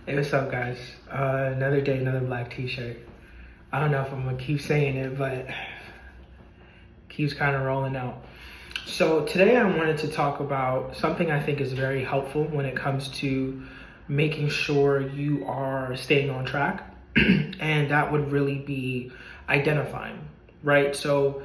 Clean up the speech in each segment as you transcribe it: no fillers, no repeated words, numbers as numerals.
Hey, what's up, guys? Another day, another black t-shirt. I don't know if I'm gonna keep saying it, but keeps kind of rolling out. So today I wanted to talk about something I think is very helpful when it comes to making sure you are staying on track. And that would really be identifying, right? So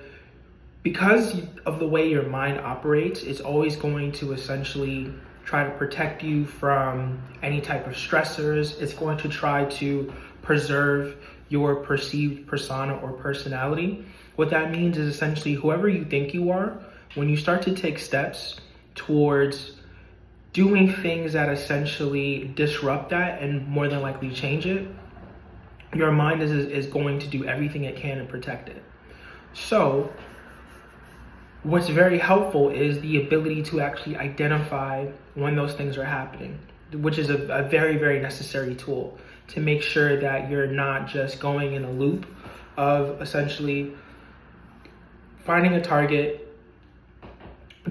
because of the way your mind operates, it's always going to essentially try to protect you from any type of stressors. It's going to try to preserve your perceived persona or personality. What that means is essentially whoever you think you are, when you start to take steps towards doing things that essentially disrupt that and more than likely change it, your mind is going to do everything it can to protect it. So what's very helpful is the ability to actually identify when those things are happening, which is a very, very necessary tool to make sure that you're not just going in a loop of essentially finding a target,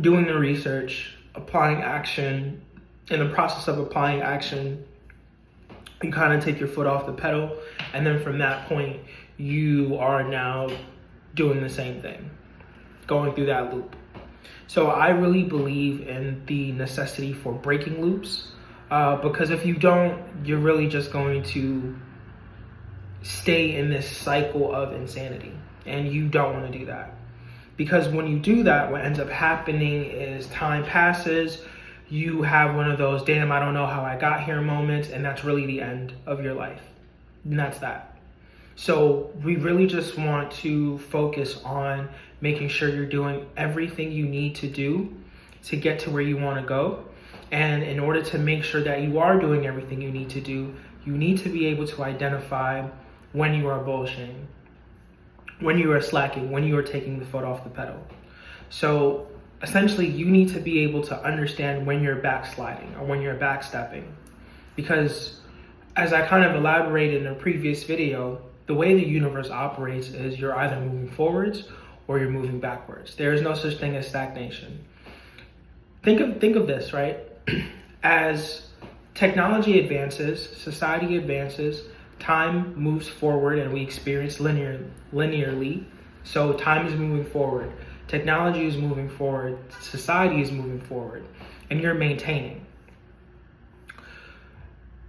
doing the research, applying action. In the process of applying action, you kind of take your foot off the pedal, and then from that point, you are now doing the same thing, going through that loop. So I really believe in the necessity for breaking loops, because if you don't, you're really just going to stay in this cycle of insanity, and you don't want to do that. Because when you do that, what ends up happening is time passes, you have one of those, damn, I don't know how I got here moments, and that's really the end of your life. And that's that. So we really just want to focus on making sure you're doing everything you need to do to get to where you want to go. And in order to make sure that you are doing everything you need to do, you need to be able to identify when you are bullshitting, when you are slacking, when you are taking the foot off the pedal. So essentially, you need to be able to understand when you're backsliding or when you're backstepping. Because as I kind of elaborated in a previous video, the way the universe operates is you're either moving forwards or you're moving backwards. There is no such thing as stagnation. Think of this, right? As technology advances, society advances, time moves forward and we experience linearly. So time is moving forward, technology is moving forward, society is moving forward, and you're maintaining.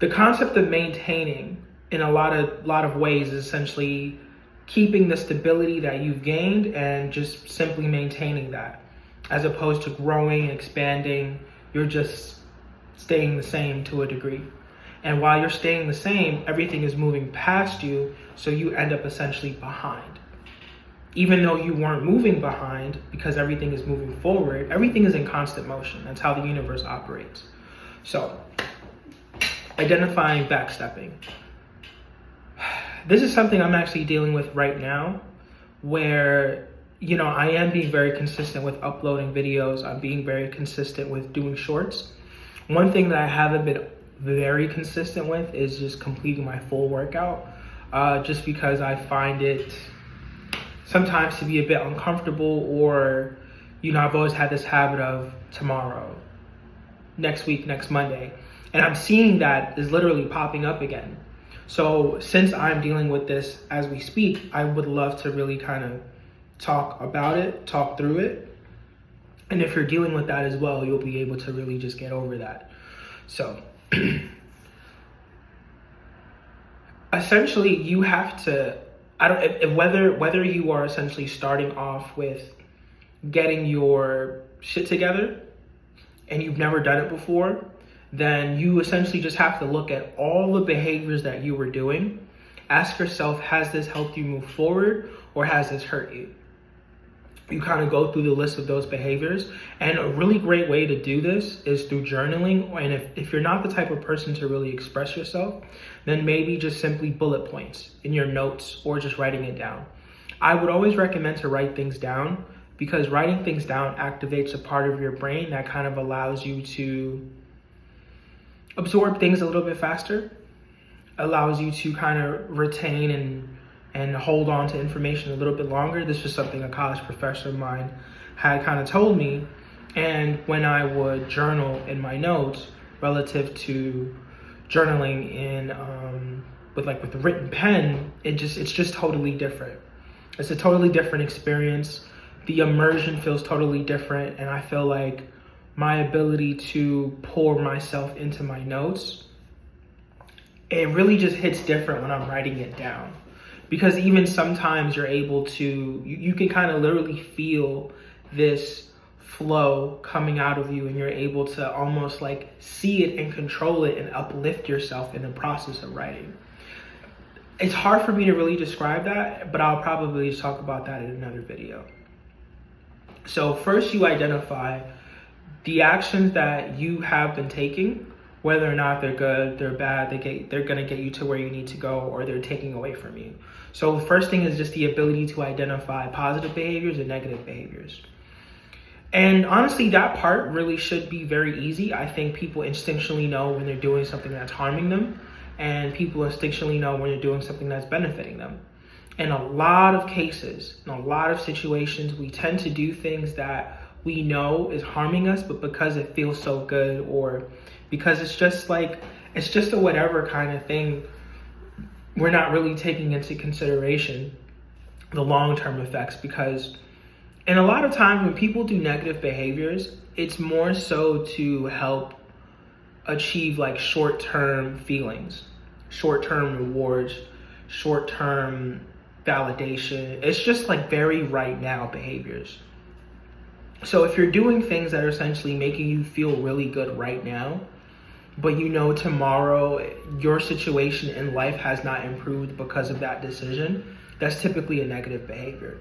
The concept of maintaining in a lot of ways is essentially keeping the stability that you've gained and just simply maintaining that. As opposed to growing, expanding, you're just staying the same to a degree. And while you're staying the same, everything is moving past you, so you end up essentially behind. Even though you weren't moving behind, because everything is moving forward, everything is in constant motion. That's how the universe operates. So, identifying backstepping. This is something I'm actually dealing with right now, where, I am being very consistent with uploading videos. I'm being very consistent with doing shorts. One thing that I haven't been very consistent with is just completing my full workout, just because I find it sometimes to be a bit uncomfortable, or, I've always had this habit of tomorrow, next week, next Monday. And I'm seeing that is literally popping up again. So since I'm dealing with this as we speak, I would love to really kind of talk about it, talk through it. And if you're dealing with that as well, you'll be able to really just get over that. So essentially you have to, whether you are essentially starting off with getting your shit together and you've never done it before, then you essentially just have to look at all the behaviors that you were doing. Ask yourself, has this helped you move forward or has this hurt you? You kind of go through the list of those behaviors. And a really great way to do this is through journaling. And if you're not the type of person to really express yourself, then maybe just simply bullet points in your notes or just writing it down. I would always recommend to write things down, because writing things down activates a part of your brain that kind of allows you to absorb things a little bit faster, allows you to kind of retain and hold on to information a little bit longer. This was something a college professor of mine had kind of told me. And when I would journal in my notes relative to journaling in with written pen, it's just totally different. It's a totally different experience. The immersion feels totally different, and I feel like my ability to pour myself into my notes, it really just hits different when I'm writing it down. Because even sometimes you're able to, you can kind of literally feel this flow coming out of you, and you're able to almost like see it and control it and uplift yourself in the process of writing. It's hard for me to really describe that, but I'll probably talk about that in another video. So first, you identify the actions that you have been taking, whether or not they're good, they're bad, they're gonna get you to where you need to go, or they're taking away from you. So the first thing is just the ability to identify positive behaviors and negative behaviors. And honestly, that part really should be very easy. I think people instinctually know when they're doing something that's harming them, and people instinctually know when they're doing something that's benefiting them. In a lot of cases, in a lot of situations, we tend to do things that we know is harming us, but because it feels so good, or because it's just a whatever kind of thing, we're not really taking into consideration the long-term effects. Because and a lot of times when people do negative behaviors, it's more so to help achieve like short-term feelings, short-term rewards, short-term validation. It's just like very right now behaviors. So if you're doing things that are essentially making you feel really good right now, but you know tomorrow your situation in life has not improved because of that decision, that's typically a negative behavior.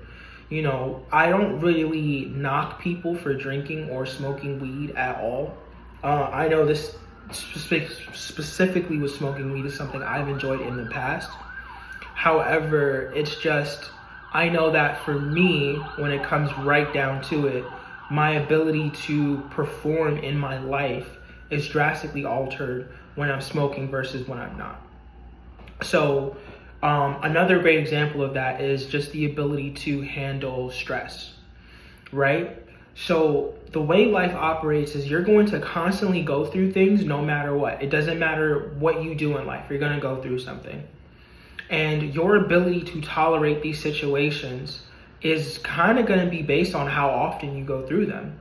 You know, I don't really knock people for drinking or smoking weed at all. I know this specifically with smoking weed is something I've enjoyed in the past. However, it's just, I know that for me, when it comes right down to it, my ability to perform in my life is drastically altered when I'm smoking versus when I'm not. So another great example of that is just the ability to handle stress, right? So the way life operates is you're going to constantly go through things no matter what. It doesn't matter what you do in life, you're gonna go through something. And your ability to tolerate these situations is kind of gonna be based on how often you go through them,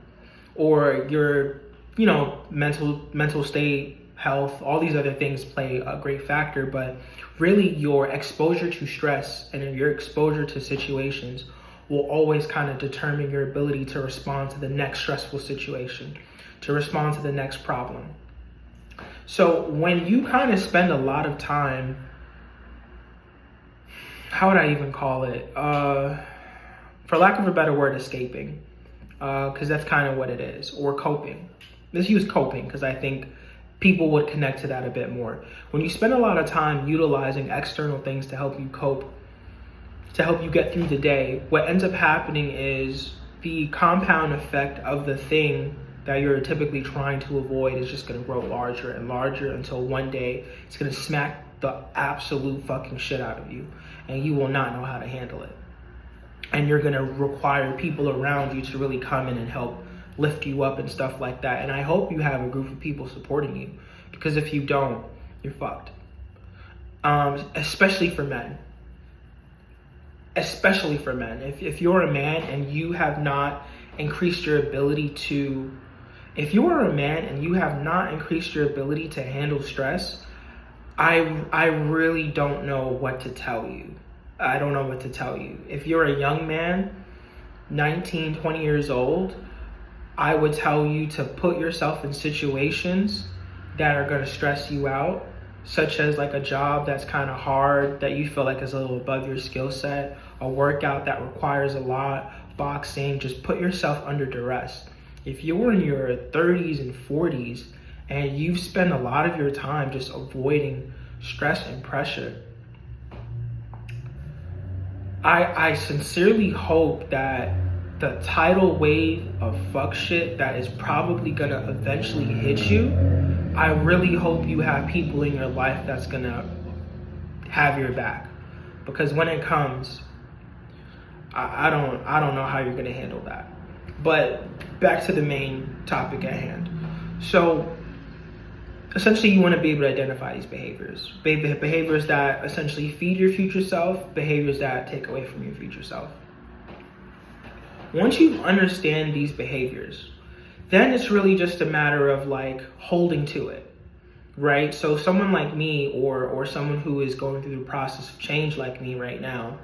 or your, you know, mental state, health, all these other things play a great factor. But really your exposure to stress and your exposure to situations will always kind of determine your ability to respond to the next stressful situation, to respond to the next problem. So when you kind of spend a lot of time, how would I even call it? For lack of a better word, escaping, because that's kind of what it is, or coping. Let's use coping because I think people would connect to that a bit more. When you spend a lot of time utilizing external things to help you cope, to help you get through the day, what ends up happening is the compound effect of the thing that you're typically trying to avoid is just gonna grow larger and larger until one day it's gonna smack the absolute fucking shit out of you, and you will not know how to handle it. And you're gonna require people around you to really come in and help lift you up and stuff like that. And I hope you have a group of people supporting you, because if you don't, you're fucked. Especially for men. Especially for men. If you're a man and you have not increased your ability to, if you are a man and you have not increased your ability to handle stress, I really don't know what to tell you. I don't know what to tell you. If you're a young man, 19, 20 years old, I would tell you to put yourself in situations that are going to stress you out, such as like a job that's kind of hard, that you feel like is a little above your skill set, a workout that requires a lot, boxing. Just put yourself under duress. If you're in your 30s and 40s and you've spent a lot of your time just avoiding stress and pressure, I sincerely hope that the tidal wave of fuck shit that is probably gonna eventually hit you, I really hope you have people in your life that's gonna have your back. Because when it comes, I don't know how you're gonna handle that. But back to the main topic at hand. So essentially you want to be able to identify these behaviors. Behaviors that essentially feed your future self, behaviors that take away from your future self. Once you understand these behaviors, then it's really just a matter of like holding to it, right? So someone like me or someone who is going through the process of change like me right now,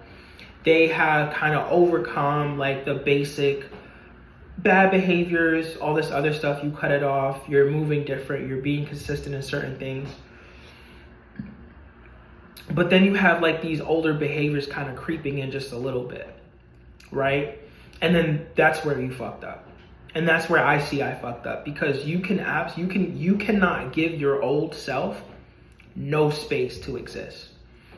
they have kind of overcome like the basic bad behaviors, all this other stuff. You cut it off, you're moving different, you're being consistent in certain things. But then you have like these older behaviors kind of creeping in just a little bit, right? And then that's where you fucked up. And that's where I see I fucked up, because you cannot give your old self no space to exist.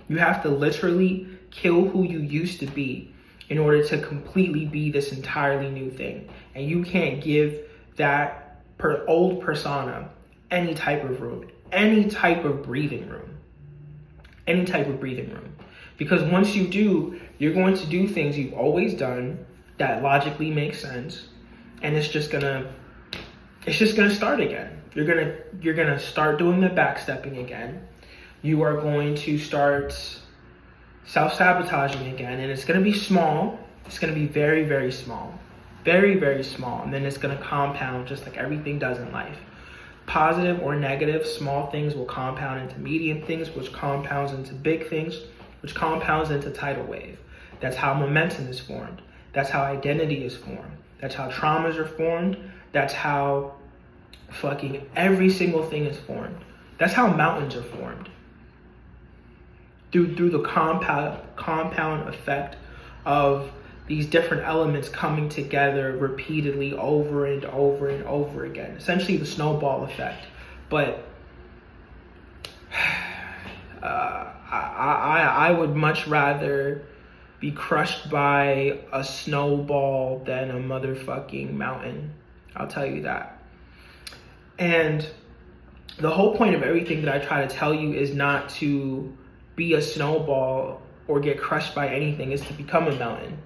You have to literally kill who you used to be in order to completely be this entirely new thing. And you can't give that old persona any type of room, any type of breathing room. Because once you do, you're going to do things you've always done that logically make sense, and it's just gonna start again. You're gonna start doing the backstepping again. You are going to start self-sabotaging again, and it's gonna be small. It's gonna be very, very small. Very, very small. And then it's gonna compound just like everything does in life. Positive or negative, small things will compound into medium things, which compounds into big things, which compounds into tidal wave. That's how momentum is formed. That's how identity is formed. That's how traumas are formed. That's how fucking every single thing is formed. That's how mountains are formed. Through the compound effect of these different elements coming together repeatedly over and over and over again. Essentially the snowball effect. But I would much rather be crushed by a snowball than a motherfucking mountain. I'll tell you that. And the whole point of everything that I try to tell you is not to be a snowball or get crushed by anything. It's to become a mountain.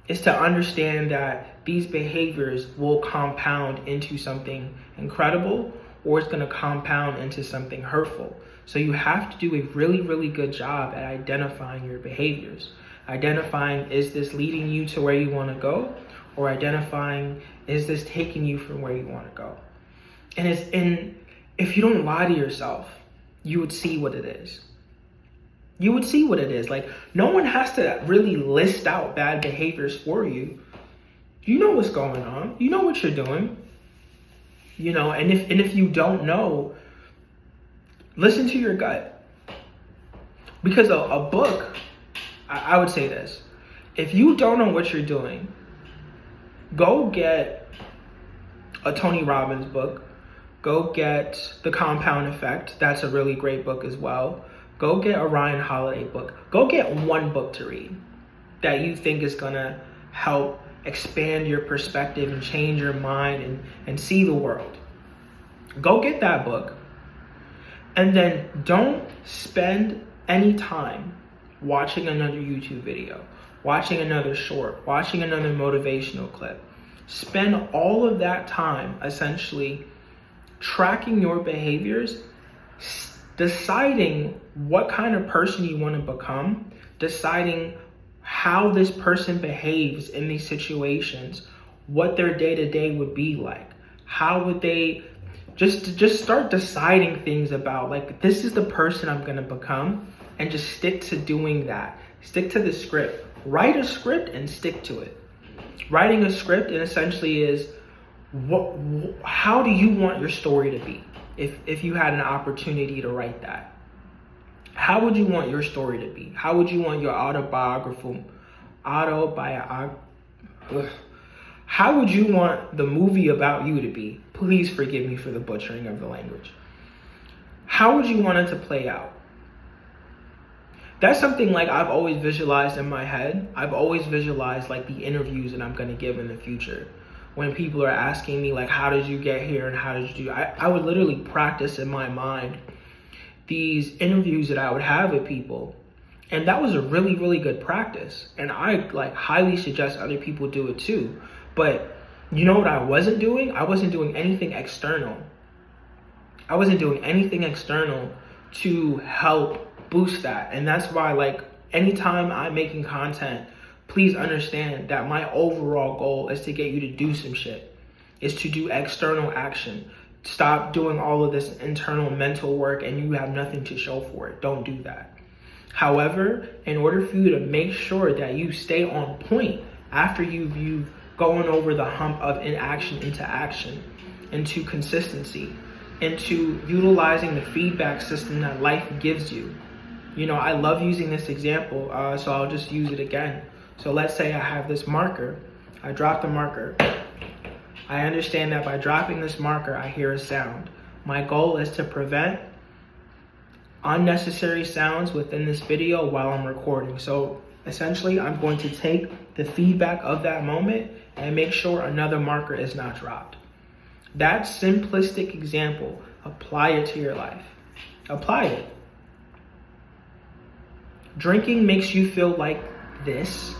It's to understand that these behaviors will compound into something incredible, or it's going to compound into something hurtful. So you have to do a really, really good job at identifying your behaviors. Identifying, is this leading you to where you want to go? Or identifying, is this taking you from where you want to go? And if you don't lie to yourself, you would see what it is. You would see what it is. Like, no one has to really list out bad behaviors for you. You know what's going on. You know what you're doing. You know, and if you don't know, listen to your gut. Because a book, I would say this. If you don't know what you're doing, go get a Tony Robbins book. Go get The Compound Effect. That's a really great book as well. Go get a Ryan Holiday book. Go get one book to read that you think is gonna help expand your perspective and change your mind and see the world. Go get that book. And then don't spend any time watching another YouTube video, watching another short, watching another motivational clip. Spend all of that time essentially tracking your behaviors, deciding what kind of person you want to become, deciding how this person behaves in these situations, what their day-to-day would be like, how would they just start deciding things about, like, this is the person I'm going to become, and just stick to doing that. Stick to the script. Write a script and stick to it. Writing a script, and essentially is, how do you want your story to be? If you had an opportunity to write that, how would you want your story to be? How would you want your how would you want the movie about you to be? Please forgive me for the butchering of the language. How would you want it to play out? That's something like I've always visualized in my head. I've always visualized like the interviews that I'm going to give in the future. When people are asking me like, how did you get here and how did you do, I would literally practice in my mind these interviews that I would have with people. And that was a really, really good practice. And I like highly suggest other people do it too. But you know what I wasn't doing? I wasn't doing anything external. I wasn't doing anything external to help boost that. And that's why, like, anytime I'm making content, please understand that my overall goal is to get you to do some shit, is to do external action. Stop doing all of this internal mental work and you have nothing to show for it. Don't do that. However, in order for you to make sure that you stay on point after you've gone over the hump of inaction into action, into consistency, into utilizing the feedback system that life gives you. You know, I love using this example, so I'll just use it again. So let's say I have this marker. I drop the marker. I understand that by dropping this marker, I hear a sound. My goal is to prevent unnecessary sounds within this video while I'm recording. So essentially, I'm going to take the feedback of that moment and make sure another marker is not dropped. That simplistic example, apply it to your life. Apply it. Drinking makes you feel like this,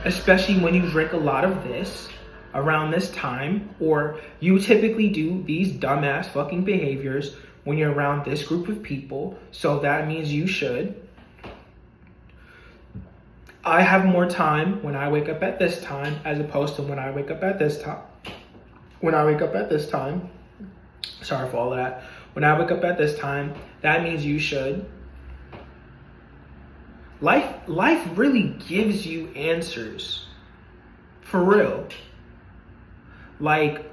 especially when you drink a lot of this around this time, or you typically do these dumbass fucking behaviors when you're around this group of people, so that means you should. I have more time when I wake up at this time as opposed to when I wake up at this time. When I wake up at this time, sorry for all of that. When I wake up at this time, that means you should. Life really gives you answers. For real. Like,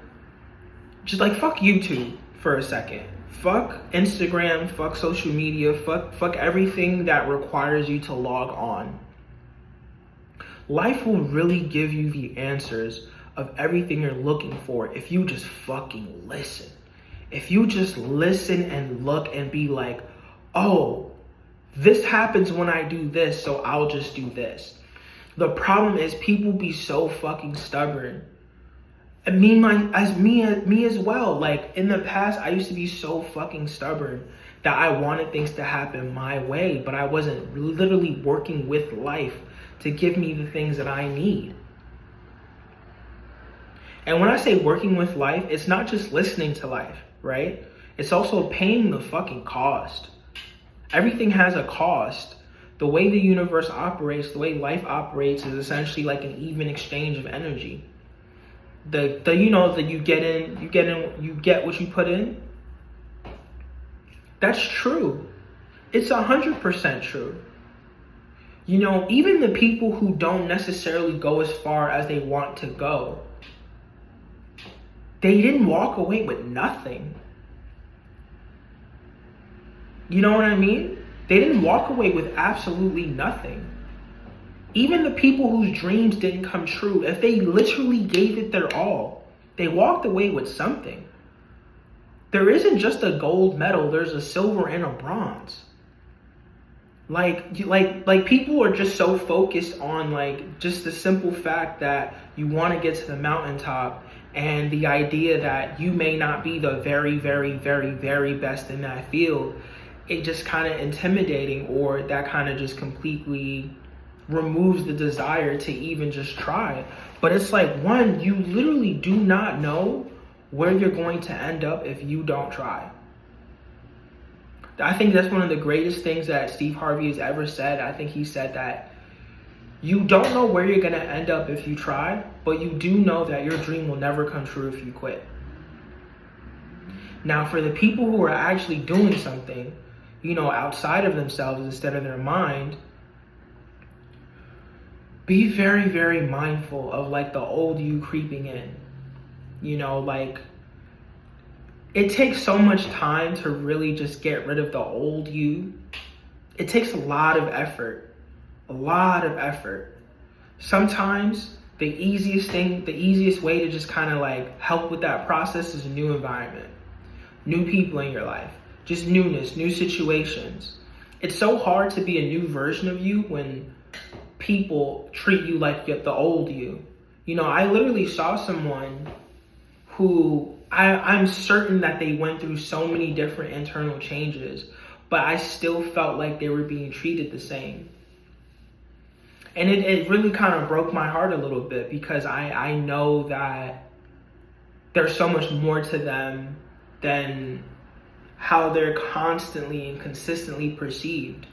just like fuck YouTube for a second. Fuck Instagram, fuck social media, fuck everything that requires you to log on. Life will really give you the answers of everything you're looking for if you just fucking listen. If you just listen and look and be like, oh, this happens when I do this, so I'll just do this. The problem is people be so fucking stubborn. And me as well. Like, in the past, I used to be so fucking stubborn that I wanted things to happen my way, but I wasn't literally working with life to give me the things that I need. And when I say working with life, it's not just listening to life, right? It's also paying the fucking cost. Everything has a cost. The way the universe operates, the way life operates is essentially like an even exchange of energy. You know that you get what you put in. That's true. It's 100% true. You know, even the people who don't necessarily go as far as they want to go, they didn't walk away with nothing. You know what I mean? They didn't walk away with absolutely nothing. Even the people whose dreams didn't come true, if they literally gave it their all, they walked away with something. There isn't just a gold medal, there's a silver and a bronze. Like people are just so focused on like just the simple fact that you want to get to the mountaintop, and the idea that you may not be the very, very, very, very best in that field. It just kind of intimidating, or that kind of just completely removes the desire to even just try. But it's like, one, you literally do not know where you're going to end up if you don't try. I think that's one of the greatest things that Steve Harvey has ever said. I think he said that you don't know where you're going to end up if you try, but you do know that your dream will never come true if you quit. Now, for the people who are actually doing something, you know, outside of themselves instead of their mind, be very, very mindful of like the old you creeping in. You know, like, it takes so much time to really just get rid of the old you. It takes a lot of effort. Sometimes the easiest way to just kind of like help with that process is a new environment, new people in your life, just newness, new situations. It's so hard to be a new version of you when people treat you like the old you. You know, I literally saw someone who I'm certain that they went through so many different internal changes, but I still felt like they were being treated the same. And it really kind of broke my heart a little bit, because I know that there's so much more to them than how they're constantly and consistently perceived.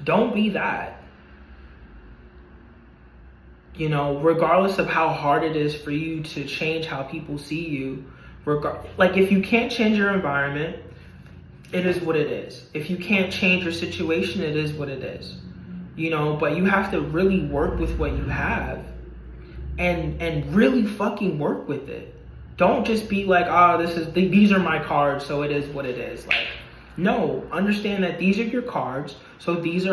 Don't be that. You know, regardless of how hard it is for you to change how people see you, like if you can't change your environment, it is what it is. If you can't change your situation, it is what it is. You know, but you have to really work with what you have and really fucking work with it. Don't just be like, these are my cards, so it is what it is. Like, no, understand that these are your cards, so this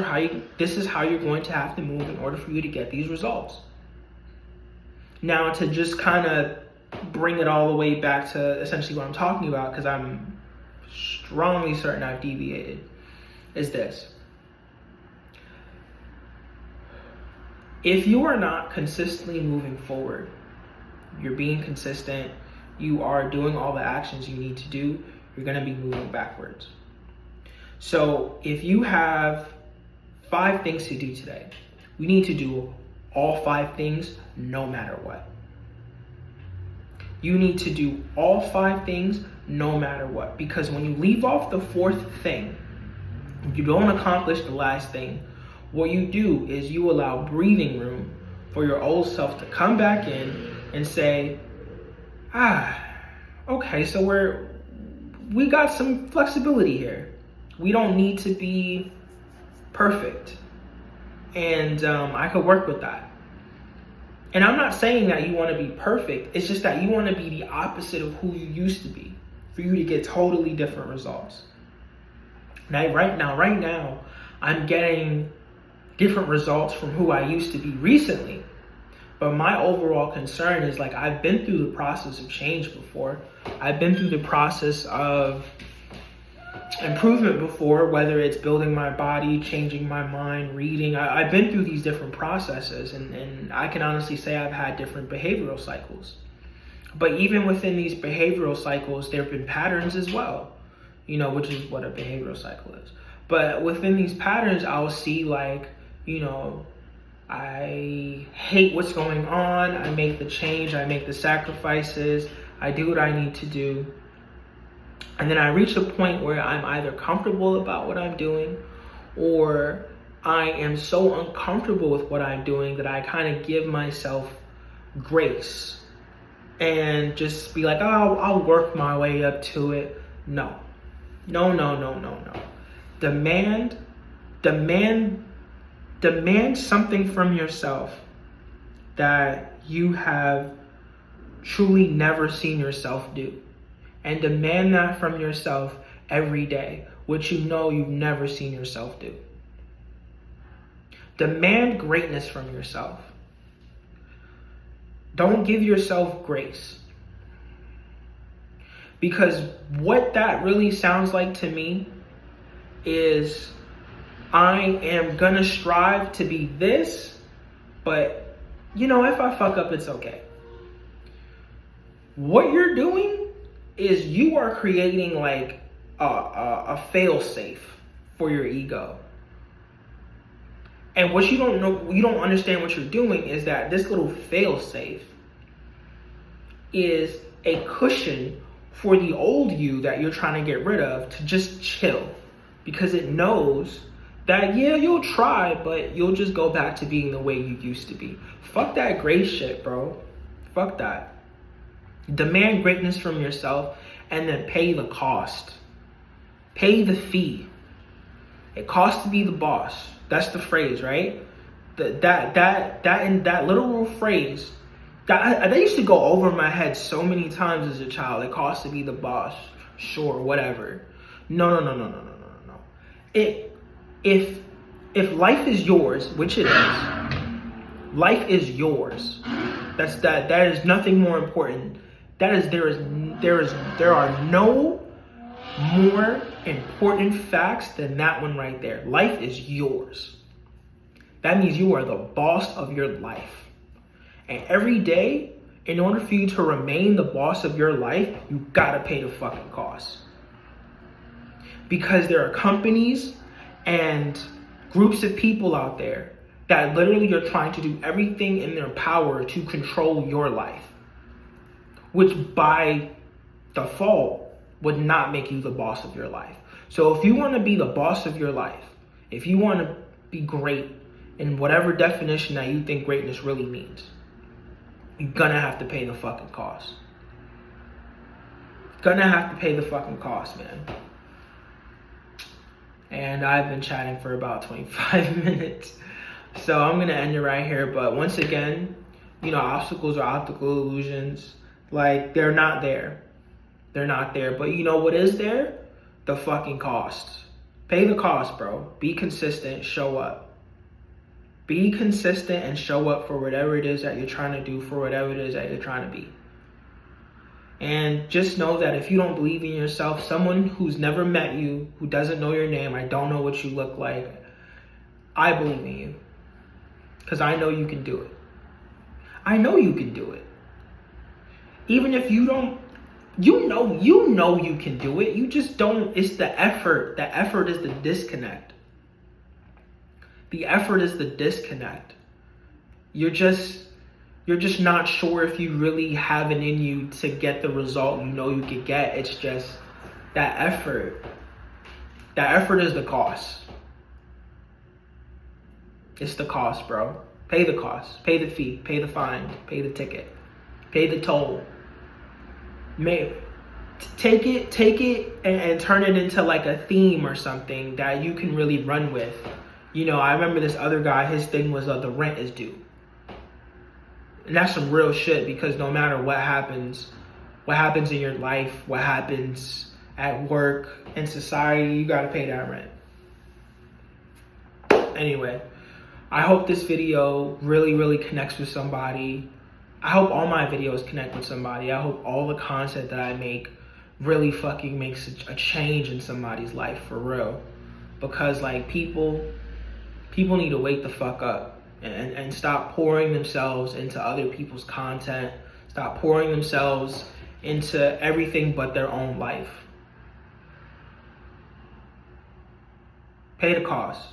is how you're going to have to move in order for you to get these results. Now, to just kind of bring it all the way back to essentially what I'm talking about, because I'm strongly certain I've deviated, is this. If you are not consistently moving forward, you're being consistent, you are doing all the actions you need to do, you're going to be moving backwards. So if you have 5 things to do today, we need to do all 5 things no matter what. You need to do all 5 things no matter what, because when you leave off the 4th thing, you don't accomplish the last thing. What you do is you allow breathing room for your old self to come back in and say, okay, so we got some flexibility here. We don't need to be perfect. And I could work with that. And I'm not saying that you want to be perfect. It's just that you want to be the opposite of who you used to be for you to get totally different results. Now, right now, I'm getting different results from who I used to be recently. But my overall concern is, like, I've been through the process of change before. I've been through the process of improvement before, whether it's building my body, changing my mind, reading. I've been through these different processes, and I can honestly say I've had different behavioral cycles. But even within these behavioral cycles, there have been patterns as well, you know, which is what a behavioral cycle is. But within these patterns, I'll see, like, you know, I hate what's going on. I make the change. I make the sacrifices. I do what I need to do. And then I reach a point where I'm either comfortable about what I'm doing, or I am so uncomfortable with what I'm doing that I kind of give myself grace and just be like, oh, I'll work my way up to it. No. Demand something from yourself that you have truly never seen yourself do. And demand that from yourself every day, which you know you've never seen yourself do. Demand greatness from yourself. Don't give yourself grace. Because what that really sounds like to me is, I am gonna strive to be this, but you know, if I fuck up, it's okay. What you're doing is you are creating like a fail-safe for your ego. And what you don't know, you don't understand what you're doing is that this little fail-safe is a cushion for the old you that you're trying to get rid of to just chill. Because it knows that, yeah, you'll try, but you'll just go back to being the way you used to be. Fuck that great shit, bro. Fuck that. Demand greatness from yourself and then pay the cost. Pay the fee. It costs to be the boss. That's the phrase, right? That literal phrase, that used to go over my head so many times as a child. It costs to be the boss. Sure, whatever. No. If life is yours, which it is, life is yours. That is nothing more important. There are no more important facts than that one right there. Life is yours. That means you are the boss of your life. And every day, in order for you to remain the boss of your life, you gotta pay the fucking cost. Because there are companies and groups of people out there that literally are trying to do everything in their power to control your life. Which by default would not make you the boss of your life. So if you want to be the boss of your life, if you want to be great in whatever definition that you think greatness really means, you're gonna have to pay the fucking cost. Gonna have to pay the fucking cost, man. And I've been chatting for about 25 minutes. So I'm gonna end it right here. But once again, you know, obstacles are optical illusions. Like, they're not there. They're not there. But you know what is there? The fucking costs. Pay the cost, bro. Be consistent, show up. Be consistent and show up for whatever it is that you're trying to do, for whatever it is that you're trying to be. And just know that if you don't believe in yourself, someone who's never met you, who doesn't know your name, I don't know what you look like, I believe in you. Because I know you can do it. I know you can do it. Even if you don't, you know you can do it. You just don't, it's the effort. The effort is the disconnect. The effort is the disconnect. You're just not sure if you really have it in you to get the result you know you could get. It's just that effort. That effort is the cost. It's the cost, bro. Pay the cost. Pay the fee. Pay the fine. Pay the ticket. Pay the toll. Take it and turn it into like a theme or something that you can really run with. You know, I remember this other guy, his thing was the rent is due. And that's some real shit, because no matter what happens in your life, what happens at work, in society, you gotta pay that rent. Anyway, I hope this video really, really connects with somebody. I hope all my videos connect with somebody. I hope all the content that I make really fucking makes a change in somebody's life, for real. Because like people need to wake the fuck up and stop pouring themselves into other people's content. Stop pouring themselves into everything but their own life. Pay the cost.